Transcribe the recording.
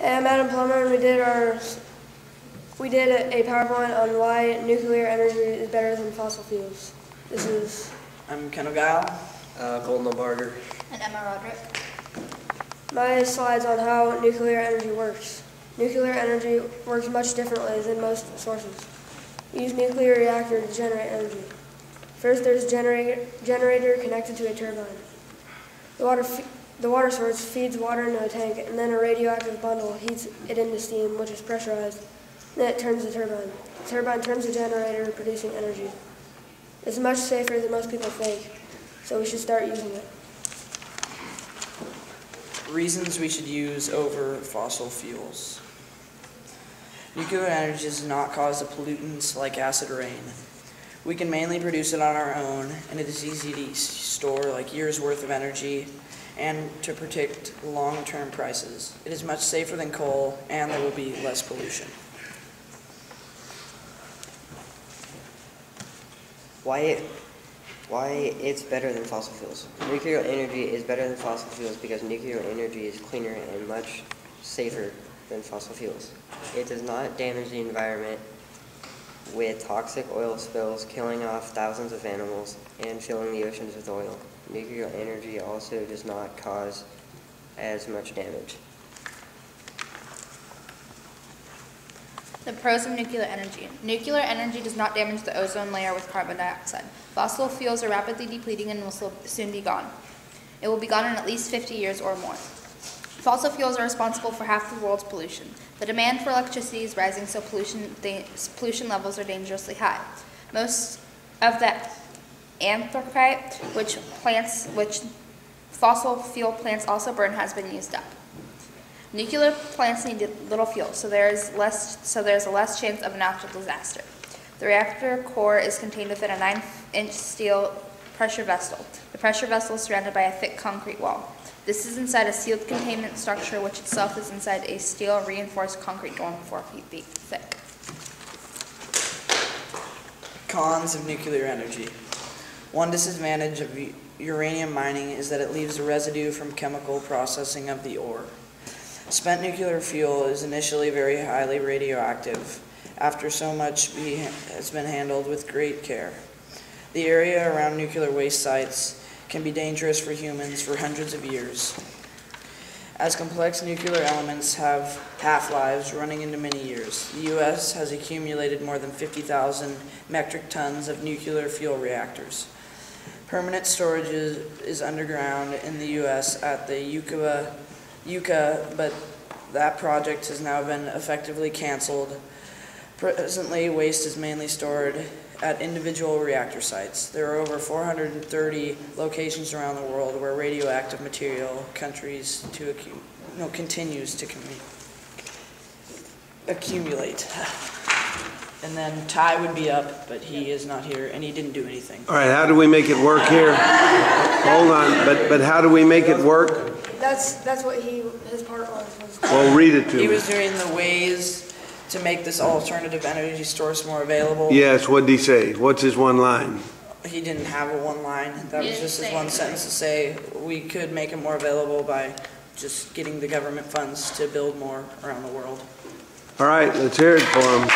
Hey, I'm Adam Plummer, and we did a PowerPoint on why nuclear energy is better than fossil fuels. I'm Kendall Guile. Golden Barger. And Emma Roderick. My slides on how nuclear energy works. Nuclear energy works much differently than most sources. We use nuclear reactor to generate energy. First, there's a generator connected to a turbine. The water source feeds water into a tank, and then a radioactive bundle heats it into steam, which is pressurized. Then it turns the turbine. The turbine turns the generator, producing energy. It's much safer than most people think, so we should start using it. Reasons we should use over fossil fuels. Nuclear energy does not cause the pollutants like acid rain. We can mainly produce it on our own, and it is easy to store like years worth of energy and to predict long-term prices. It is much safer than coal, and there will be less pollution. Why it's better than fossil fuels. Nuclear energy is better than fossil fuels because nuclear energy is cleaner and much safer than fossil fuels. It does not damage the environment with toxic oil spills killing off thousands of animals and filling the oceans with oil. Nuclear energy also does not cause as much damage. The pros of nuclear energy. Nuclear energy does not damage the ozone layer with carbon dioxide. Fossil fuels are rapidly depleting and will soon be gone. It will be gone in at least 50 years or more. Fossil fuels are responsible for half the world's pollution. The demand for electricity is rising, so pollution levels are dangerously high. Most of the anthracite, which fossil fuel plants also burn, has been used up. Nuclear plants need little fuel, so there is a less chance of a natural disaster. The reactor core is contained within a 9-inch steel pressure vessel. The pressure vessel is surrounded by a thick concrete wall. This is inside a sealed containment structure, which itself is inside a steel reinforced concrete dome 4 feet thick. Cons of nuclear energy. One disadvantage of uranium mining is that it leaves a residue from chemical processing of the ore. Spent nuclear fuel is initially very highly radioactive after so much has been handled with great care. The area around nuclear waste sites can be dangerous for humans for hundreds of years, as complex nuclear elements have half-lives running into many years. The U.S. has accumulated more than 50,000 metric tons of nuclear fuel reactors. Permanent storage is underground in the U.S. at the Yucca, but that project has now been effectively canceled. Presently, waste is mainly stored at individual reactor sites. There are over 430 locations around the world where radioactive material continues to accumulate. And then Ty would be up, but he is not here, and he didn't do anything. All right, how do we make it work here? Hold on, but how do we make it work? That's what his part was. Well, read it to me. He was doing the ways to make this alternative energy source more available. Yes, what did he say? What's his one line? He didn't have a one line. That was just his one sentence to say we could make it more available by just getting the government funds to build more around the world. All right, let's hear it for him.